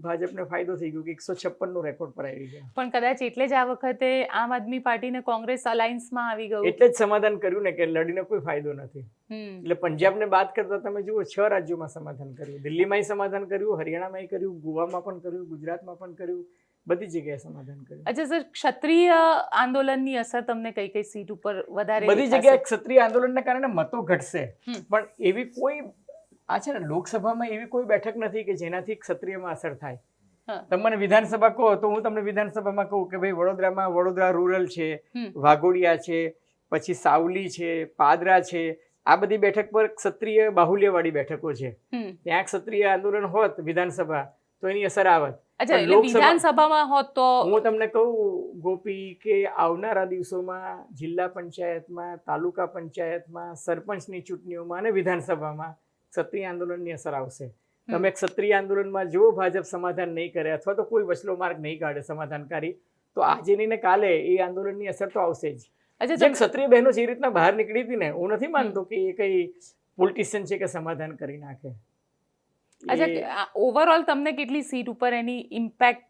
ભાજપને ફાયદો થઈ ગયો કે 156 નો રેકોર્ડ પર આવી ગયા. પણ કદાચ એટલે જ આ વખતે આમ આદમી પાર્ટી ને કોંગ્રેસ અલાયન્સમાં આવી ગયું, એટલે જ સમાધાન કર્યું ને કે લડીને કોઈ ફાયદો નથી. એટલે પંજાબને બાદ કરતા તમે જુઓ 6 રાજ્યોમાં સમાધાન કર્યું, દિલ્હીમાં સમાધાન કર્યું, હરિયાણામાં કર્યું, ગોવામાં પણ કર્યું, ગુજરાતમાં પણ કર્યું, બધી જગ્યાએ સમાધાન કર્યું. અચ્છા સર, ક્ષત્રિય આંદોલનની અસર તમને કઈ કઈ સીટ ઉપર વધારે? બધી જગ્યાએ ક્ષત્રિય આંદોલનના કારણે મતો ઘટશે, પણ એવી કોઈ આ છે ને લોકસભામાં એવી કોઈ બેઠક નથી કે જેનાથી ક્ષત્રિયમાં અસર થાય. તમને વિધાનસભા કહો તો હું તમને વિધાનસભામાં કહું કે ભાઈ વડોદરામાં વડોદરા રૂરલ છે, વાઘોડિયા છે, પછી સાવલી છે, પાદરા છે, આ બધી બેઠક પર ક્ષત્રિય બાહુલ્યવાળી બેઠકો છે. ત્યાં ક્ષત્રિય આંદોલન હોત વિધાનસભા તો એની અસર આવત. વિધાનસભામાં હોત તો હું તમને કહું ગોપી કે આવનારા દિવસોમાં જિલ્લા પંચાયતમાં, તાલુકા પંચાયતમાં, સરપંચની ચૂંટણીઓમાં અને વિધાનસભામાં ક્ષત્રિય આંદોલનની અસર આવશે. તમે ક્ષત્રિય આંદોલનમાં જો ભાજપ સમાધાન નહીં કરે અથવા તો કોઈ વચલો માર્ગ નહીં કાઢે સમાધાનકારી, તો આજે નહીં ને કાલે એ આંદોલનની અસર તો આવશે જ. જે ક્ષત્રિય બહેનો જે રીતના બહાર નીકળી હતી ને, હું નથી માનતો કે એ કઈ પોલિટિશિયન છે કે સમાધાન કરી નાખે. અચ્છા, ઓવરઓલ તમને કેટલી સીટ ઉપર એની ઇમ્પેક્ટ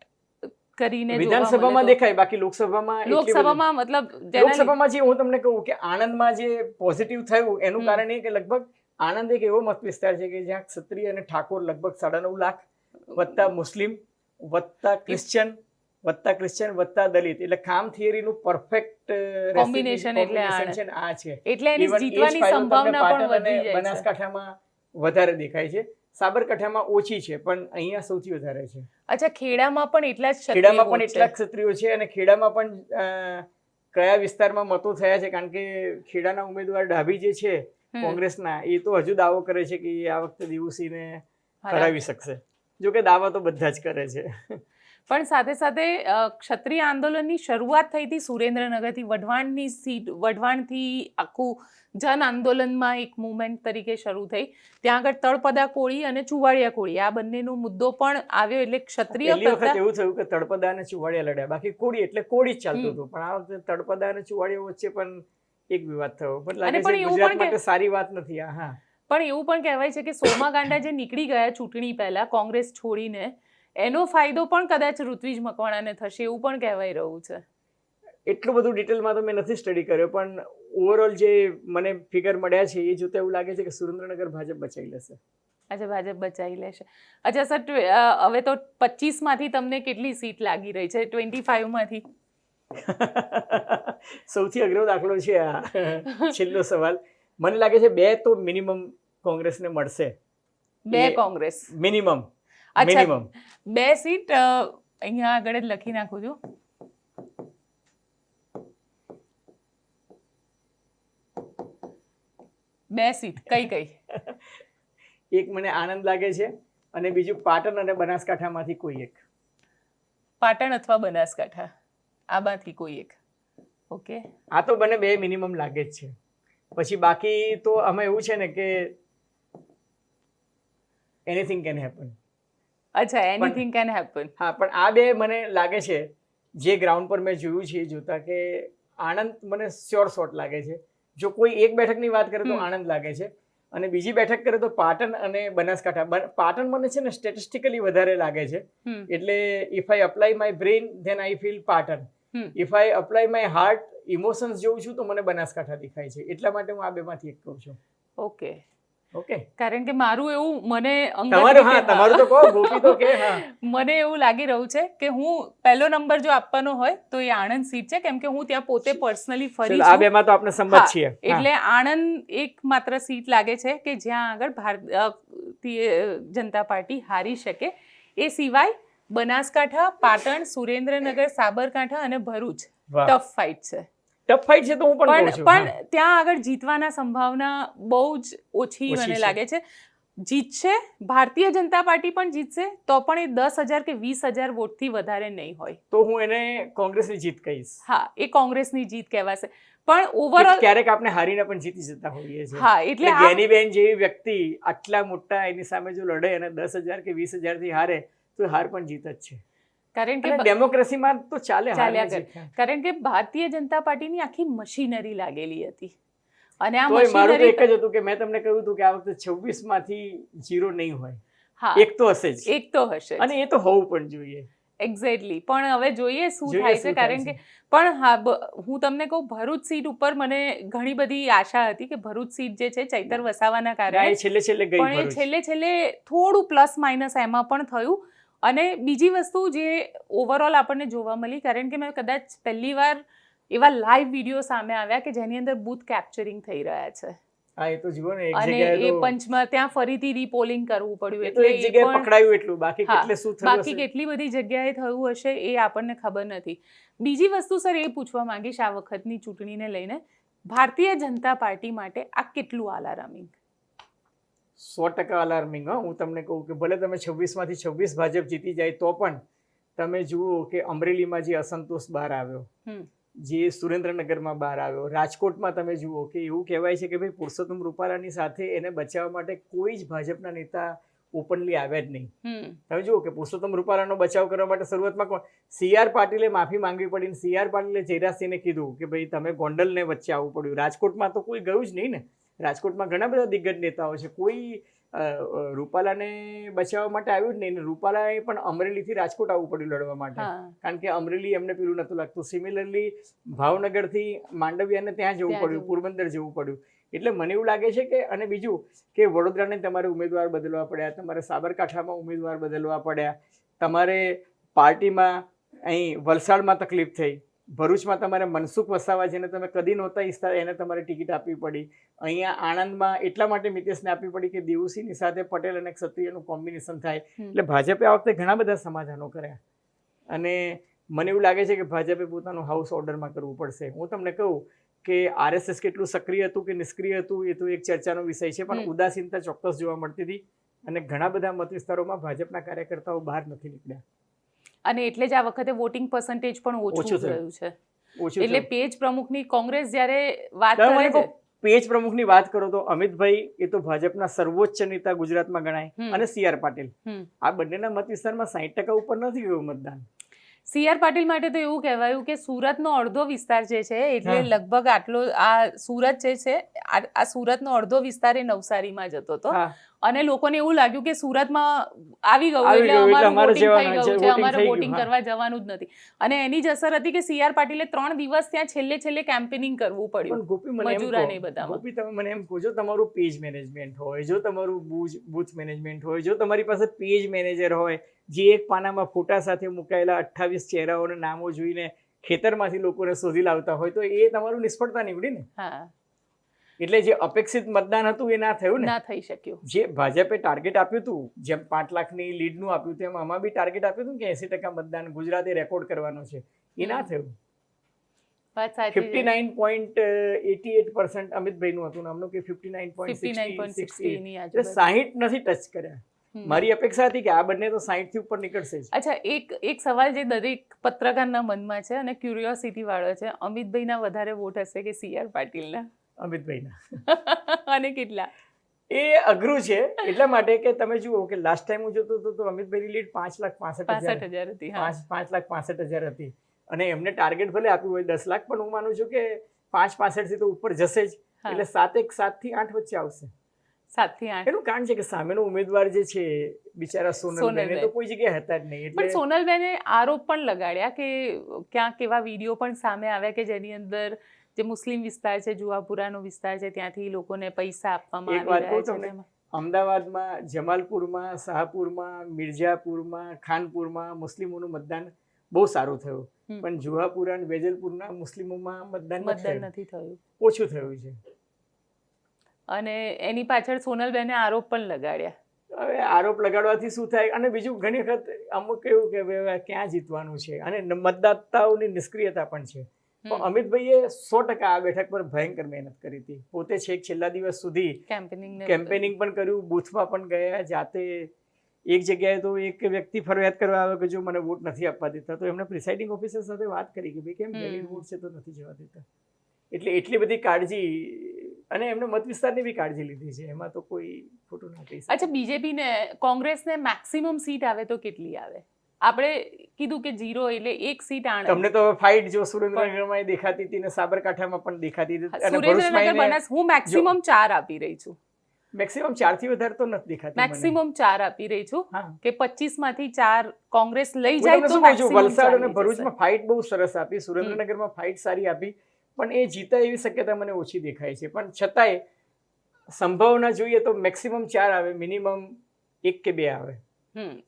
કરીને વિધાનસભામાં દેખાય, બાકી લોકસભામાં મતલબ લોકસભામાં જે હું તમને કહું કે આણંદમાં જે પોઝિટિવ થયું એનું કારણ એ કે લગભગ આણંદ એક એવો મત વિસ્તાર છે કે જ્યાં ક્ષત્રિય અને ઠાકોર લગભગ 9.5 લાખ વત્તા મુસ્લિમ વત્તા ક્રિશ્ચિયન વત્તા દલિત, એટલે કામ થિયરીનું પરફેક્ટ કોમ્બિનેશન આ છે. એટલે એની જીતવાની સંભાવના પણ વધી જાય છે. બનાસકાંઠામાં વધારે દેખાય છે, સાબરકાંઠામાં ઓછી છે, પણ અહીંયા સૌથી વધારે છે. અચ્છા, ખેડામાં પણ એટલા જ ક્ષત્રિયો છે, અને ખેડામાં પણ કયા વિસ્તારમાં મતો થયા છે, કારણ કે ખેડાના ઉમેદવાર ડાભી જે છે કોંગ્રેસના, એ તો હજુ દાવો કરે છે કે આ વખતે દેવુસિંહને હરાવી શકશે. જો કે દાવા તો બધા જ કરે છે. પણ સાથે સાથે ક્ષત્રિય આંદોલનની શરૂઆત થઈ હતી સુરેન્દ્રનગરથી, વઢવાણથી આખું જન આંદોલનમાં એક મુવમેન્ટ તરીકે શરૂ થઈ. ત્યાં આગળ તળપદા કોળી અને ચુવાડિયા કોળી આ બંનેનો મુદ્દો પણ આવ્યો. એટલે ક્ષત્રિય વખત એવું થયું કે તળપદા અને ચુવાડિયા લડ્યા, બાકી કોળી એટલે કોળી જ ચાલતું હતું. પણ આ વખતે તળપદા અને ચુવાડિયા વચ્ચે પણ એક વિવાદ થયો. પણ લાગે છે ગુજરાત માટે સારી વાત નથી આ. હા, પણ એવું પણ કહેવાય છે કે સોમા ગાંડા જે નીકળી ગયા ચૂંટણી પહેલા કોંગ્રેસ છોડીને, એનો ફાયદો પણ કદાચ ઋત્વિજ મકવાણાને થશે એવું પણ કહેવાય રહ્યું છે. એટલું બધું ડિટેલમાં તો મેં નથી સ્ટડી કર્યો, પણ ઓવરઓલ જે મને ફિગર મળ્યા છે એ જોતા એવું લાગે છે કે સુરેન્દ્રનગર ભાજપ બચાવી લેશે. અચ્છા, ભાજપ બચાવી લેશે. અચ્છા સર, હવે તો 25 માંથી તમને કેટલી સીટ લાગી રહી છે? 25 માંથી? સૌથી અઘરો દાખલો છે આ છેલ્લો સવાલ. મને લાગે છે 2 તો મિનિમમ કોંગ્રેસને મળશે. 2 કોંગ્રેસ મિનિમમ. અચ્છા, 2 સીટ અહીંયા આગળ જ લખી નાખું છું. બે સીટ કઈ કઈ? એક મને આણંદ લાગે છે, અને બીજું પાટણ અને બનાસકાંઠામાંથી કોઈ એક. પાટણ અથવા બનાસકાંઠા, આમાંથી કોઈ એક. ઓકે, આ તો મને 2 મિનિમમ લાગે જ છે. પછી બાકી તો આમાં એવું છે ને કે એનીથિંગ કેન હેપન. અચ્છા, એનીથિંગ કેન હેપન. હા, પણ આ 2 મને લાગે છે જે ગ્રાઉન્ડ પર મેં જોયું છે જોતા કે આણંદ મને શ્યોર શોટ લાગે છે. જો કોઈ એક બેઠકની વાત કરે તો આણંદ લાગે છે, અને બીજી બેઠક કરે તો પાટણ અને બનાસકાંઠા. પાટણ મને છે ને સ્ટેટિસ્ટિકલી વધારે લાગે છે. એટલે if I apply my brain than I feel Patan. If I apply my heart emotions જોઉં છું તો મને બનાસકાંઠા દેખાય છે. એટલા માટે હું આ 2 માંથી એક કહું છું. ઓકે ઓકે, કારણ કે મારું એવું મને તમારું તો કહો ગોપી તો કે. મને એવું લાગી રહ્યું છે કે હું પહેલો નંબર જો આપવાનો હોય તો એ આણંદ સીટ છે, કેમ કે હું ત્યાં પોતે પર્સનલી ફરી છું. આ 2 માં તો આપણે સંમત છીએ. એટલે આણંદ એકમાત્ર સીટ લાગે છે કે જ્યાં આગળ ભારતીય જનતા પાર્ટી હારી શકે. એ સિવાય બનાસકાંઠા, પાટણ, સુરેન્દ્રનગર, સાબરકાંઠા અને ભરૂચ ટફ ફાઇટ છે. ટફ ફાઇટ છે તો હું પણ કહું છું, પણ ત્યાં આગળ જીતવાના સંભાવના બહુ જ ઓછી મને લાગે છે. જીતશે, ભારતીય જનતા પાર્ટી પણ જીતશે, તો પણ એ 10,000 કે 20,000 વોટથી વધારે નહીં હોય. તો હું એને કોંગ્રેસની જીત કહીશ. હા, એ કોંગ્રેસની જીત કહેવાશે. પણ ઓવરઓલ ક્યારેક આપણે હારીને પણ જીતી જતા હોઈએ છીએ. હા, એટલે જ્ઞાનીબેન જેવી વ્યક્તિ આટલા મોટા એની સામે જો લડે અને 10,000 કે 20,000 થી હારે તો હાર પણ જીત જ છે. કારણ કે ડેમોક્રેસીમાં તો ચાલ્યા કરે. કારણ કે ભારતીય જનતા પાર્ટીની આખી મશીનરી લાગેલી હતી, અને આ મારું તો એક જ હતું કે મેં તમને કહ્યું હતું કે આ વખતે 26 માંથી 0 નહીં હોય. હા એક તો હશે જ, એક તો હશે જ. અને એ તો હોવું પણ જોઈએ. એક્ઝેક્ટલી. પણ હવે જોઈએ શું જોઈએ થાય શું છે, કારણ થાય કે પણ હા હું તમને કહું, ભરૂચ સીટ ઉપર મને ઘણી બધી આશા હતી કે ભરૂચ સીટ જે છે ચૈતર વસાવાના ના, કારણે, એ છેલ્લે છેલ્લે ગઈ પણ એ ભરૂચ. છેલ્લે થોડું પ્લસ માઇનસ એમાં પણ થયું. અને બીજી વસ્તુ જે ઓવરઓલ આપણને જોવા મળી, કારણ કે મેં કદાચ પહેલી વાર એવા લાઈવ વિડીયો સામે આવ્યા કે જેની અંદર બૂથ કેપ્ચરિંગ થઈ રહ્યા છે, હા, એ તો જુઓ ને, એક અને જગ્યાએ એ તો પંચમાં ત્યાં ફરીથી રીપોલિંગ કરવું પડ્યું. એ તો એક જગ્યાએ પણ પકડાયું એટલું, બાકી હા, કેટલે શું થયું બાકી હશે. કેટલી બધી જગ્યાએ થયું હશે એ આપણને ખબર નથી. બીજી વસ્તુ સર એ પૂછવા માંગીશ આ વખતની ચૂંટણીને લઈને, ભારતીય જનતા પાર્ટી માટે આ કેટલું અલાર્મિંગ? 100% અલાર્મિંગ. હું તમને કહું કે ભલે તમે 26માંથી 26 ભાજપ જીતી જાય તો પણ તમે જુઓ કે અમરેલીમાં જે અસંતોષ બહાર આવ્યો, જે સુરેન્દ્રનગરમાં બહાર આવ્યો, રાજકોટમાં તમે જુઓ કે એવું કહેવાય છે કે ભાઈ પુરુષોત્તમ રૂપાલાની સાથે એને બચાવવા માટે કોઈ જ ભાજપના નેતા ઓપનલી આવ્યા જ નહીં. તમે જુઓ કે પુરુષોત્તમ રૂપાલાનો બચાવ કરવા માટે શરૂઆતમાં CR પાટીલે માફી માંગવી પડી, CR પાટીલે જયરાજસિંહને કીધું કે ભાઈ તમે ગોંડલને વચ્ચે આવવું પડ્યું. રાજકોટમાં તો કોઈ ગયું જ નહીં ને. રાજકોટમાં ઘણા બધા દિગ્ગજ નેતાઓ છે, કોઈ રૂપાલાને બચાવવા માટે આવ્યું જ નહીં. ને રૂપાલાએ પણ અમરેલીથી રાજકોટ આવવું પડ્યું લડવા માટે, કારણ કે અમરેલી એમને પેલું નહોતું લાગતું. સિમિલરલી ભાવનગરથી માંડવિયાને ત્યાં જવું પડ્યું, પોરબંદર જવું પડ્યું. એટલે મને એવું લાગે છે કે, અને બીજું કે વડોદરાને તમારે ઉમેદવાર બદલવા પડ્યા, તમારે સાબરકાંઠામાં ઉમેદવાર બદલવા પડ્યા, તમારે પાર્ટીમાં અહીં વલસાડમાં તકલીફ થઈ, ભરૂચમાં તમારે મનસુખ વસાવા જેને તમે કદી નહોતા ઈચ્છતા એને તમારે ટિકિટ આપવી પડી, અહીંયા આણંદમાં એટલા માટે મિતેશને આપવી પડી કે દેવુસિંહની સાથે પટેલ અને ક્ષત્રિયનું કોમ્બિનેશન થાય. એટલે ભાજપે આ વખતે ઘણા બધા સમાધાનો કર્યા, અને મને એવું લાગે છે કે ભાજપે પોતાનું હાઉસ ઓર્ડરમાં કરવું પડશે. હું તમને કહું કે RSS કેટલું સક્રિય હતું કે નિષ્ક્રિય હતું એ તો એક ચર્ચાનો વિષય છે, પણ ઉદાસીનતા ચોક્કસ જોવા મળતી હતી, અને ઘણા બધા મત વિસ્તારોમાં ભાજપના કાર્યકર્તાઓ બહાર નથી નીકળ્યા, અને એટલે જ આ વખતે વોટિંગ પર્સન્ટેજ પણ ઓછું થયું છે. ઓછું. એટલે પેજ પ્રમુખની કોંગ્રેસ જ્યારે વાત કરે છે, પેજ પ્રમુખની વાત કરો તો અમિતભાઈ એ તો ભાજપના સર્વોચ્ચ નેતા ગુજરાતમાં ગણાય, અને CR પાટીલ, આ બંનેના મત વિસ્તારમાં 60% ઉપર નથી ગયું મતદાન. CR પાટીલ માટે તો એવું કહેવાયું કે સુરતનો અડધો વિસ્તાર જે છે, એટલે લગભગ આટલો આ સુરત જે છે, આ સુરતનો અડધો વિસ્તાર એ નવસારીમાં જતો હતો, અને લોકોને એવું લાગ્યું કે સુરતમાં આવી ગયું એટલે અમારું વોટિંગ થઈ ગયું છે, અમારે વોટિંગ કરવા જવાનું જ નથી. અને એની જ અસર હતી કે CR પાટીલે 3 દિવસ ત્યાં છેલ્લે કેમ્પેનિંગ કરવું પડ્યું. ગોપી, તમે મને એમ કહો, જો તમારું પેજ મેનેજમેન્ટ હોય, જો તમારું બૂથ મેનેજમેન્ટ હોય, જો તમારી પાસે પેજ મેનેજર હોય જે એક પાનામાં ફોટા સાથે મુકાયેલા 28 ચહેરાઓના નામો જોઈને ખેતરમાંથી લોકોને શોધી લાવતા હોય, તો એ તમારું નિષ્ફળતા નીવડી ને. એટલે જે અપેક્ષિત મતદાન હતું એ ના થયું ને, ના થઈ શક્યું. જે ભાજપે ટાર્ગેટ આપ્યું હતું, જેમ 5 લાખની લીડનું આપ્યું તેમ આમાં બી ટાર્ગેટ આપ્યું હતું કે 80% મતદાન ગુજરાતે રેકોર્ડ કરવાનો છે, એ ના થયું. 59.88% અમિતભાઈનું હતું, નામનું કે 59.60, એટલે 60 નથી ટચ કર્યા. મારી અપેક્ષા હતી કે આ બંને તો 60 થી ઉપર નીકળશે જ. અચ્છા, એક સવાલ જે દરેક પત્રકારના મનમાં છે અને ક્યુરિયોસિટી વાળો છે, અમિતભાઈના વધારે વોટ હશે કે CR પાટીલના? અમિતભાઈના. અને કેટલા? એ અઘરું છે એટલા માટે કે તમે જુઓ કે લાસ્ટ ટાઈમ હું જોતો હતો તો અમિતભાઈની લીડ 5,65,000 હતી. 5,65,000 હતી, અને એમને ટાર્ગેટ ભલે આપ્યું હોય 10 લાખ, પણ હું માનું છું કે 5,65 થી તો ઉપર જશે જ. એટલે 7 થી 8 વચ્ચે આવશે. 7 થી 8. એનું કારણ છે કે સામેનો ઉમેદવાર જે છે બિચારા સોનલબેન તો કોઈ જગ્યાએ હતા જ નહીં. પણ સોનલબેને આરોપ પણ લગાડ્યા કે ક્યાંક એવા વિડીયો પણ સામે આવ્યા કે જેની અંદર જે મુસ્લિમ વિસ્તાર છે, જુહાપુરાનો વિસ્તાર છે, ત્યાંથી લોકોને પૈસા આપવામાં આવી રહ્યા છે. અમદાવાદમાં, જમાલપુરમાં, શાહપુરમાં, મિર્ઝાપુરમાં, ખાનપુરમાં મુસ્લિમોનું મતદાન બહુ સારું થયું, પણ જુહાપુરા અને વેજલપુરના મુસ્લિમોમાં મતદાન નથી થયું, ઓછું થયું છે. અને એની પાછળ સોનલબેને આરોપ પણ લગાડ્યા. હવે આરોપ લગાડવાથી શું થાય? અને બીજું ઘણી વખત અમુક એવું કે ક્યાં જીતવાનું છે, અને મતદાતાઓની નિષ્ક્રિયતા પણ છે. પણ અમિતભાઈએ 100% આ બેઠક પર ભયંકર મહેનત કરી હતી. પોતે છેલ્લા દિવસ સુધી કેમ્પેનિંગ પણ કર્યું, બૂથમાં પણ ગયા, જાતે એક જગ્યાએ તો એક વ્યક્તિ ફરિયાદ કરવા આવ્યો કે જો મને વોટ નથી આપવા દેતા, તો એમણે પ્રિસાઇડિંગ ઓફિસર સાથે વાત કરી કે ભાઈ કેમ વેલિડ વોટ છે તો નથી જવા દેતા. એટલે એટલી બધી કાળજી, અને એમને મત વિસ્તારની બી કાળજી લીધી છે, એમાં તો કોઈ ખોટું ના કહી શકે. અચ્છા, બીજેપીને, કોંગ્રેસને મેક્સિમમ સીટ આવે તો કેટલી આવે? આપણે કીધું કે 0, એટલે એક સીટ આણંદ. તમને તો ફાઇટ જો સુરેન્દ્રનગરમાં દેખાતી હતી ને સાબરકાંઠામાં પણ દેખાતી હતી, અને સુરેન્દ્રનગર બનાસ હું મેક્સિમમ 4 આપી રહી છું. મેક્સિમમ 4 થી વધારે તો નથી દેખાતી મને. મેક્સિમમ 4 આપી રહી છું હા. કે 25 માંથી 4 કોંગ્રેસ લઈ હું જાય તમને તો શું કહું છું, maximum વલસાડ 4 અને લઈ ભરૂચમાં જશે. ફાઇટ બહુ સરસ આપી, સુરેન્દ્રનગરમાં ફાઇટ સારી આપી, પણ એ જીતા એવી શક્યતા મને ઓછી દેખાય છે. પણ છતાંય સંભાવના જોઈએ તો મેક્સિમમ 4 આવે, મિનિમમ 1 કે 2 આવે.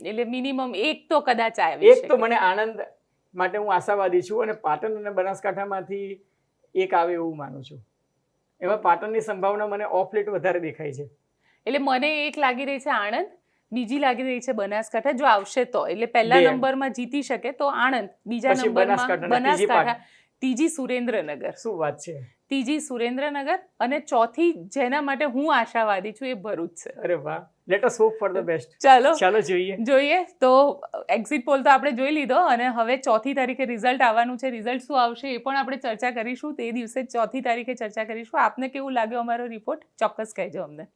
એટલે મિનિમમ 1 તો કદાચ આવી એક તો શકે. મને આણંદ માટે હું આશાવાદી છું, અને પાટણ અને બનાસકાંઠામાંથી એક આવે એવું માનું છું. એમાં પાટણની સંભાવના મને ઓફ લેટ વધારે દેખાય છે. એટલે મને એક લાગી રહી છે આણંદ, બીજી લાગી રહી છે બનાસકાંઠા, જો આવશે તો. એટલે પહેલા બે. નંબરમાં જીતી શકે તો આણંદ, બીજા પછી નંબરમાં બનાસકાંઠા અને ત્રીજી બનાસકાંઠા, ત્રીજી સુરેન્દ્રનગર, શું વાત છે! ત્રીજી સુરેન્દ્રનગર, અને ચોથી જેના માટે હું આશાવાદી છું એ ભરૂચ છે. અરે વાહ, let us hope for the best. ચાલો ચાલો જોઈએ. તો એક્ઝિટ પોલ તો આપણે જોઈ લીધો, અને હવે 4મી તારીખે રિઝલ્ટ આવવાનું છે. રિઝલ્ટ શું આવશે એ પણ આપણે ચર્ચા કરીશું. તે દિવસે 4મી તારીખે ચર્ચા કરીશું. આપને કેવું લાગ્યો અમારો રિપોર્ટ, ચોક્કસ કહેજો અમને.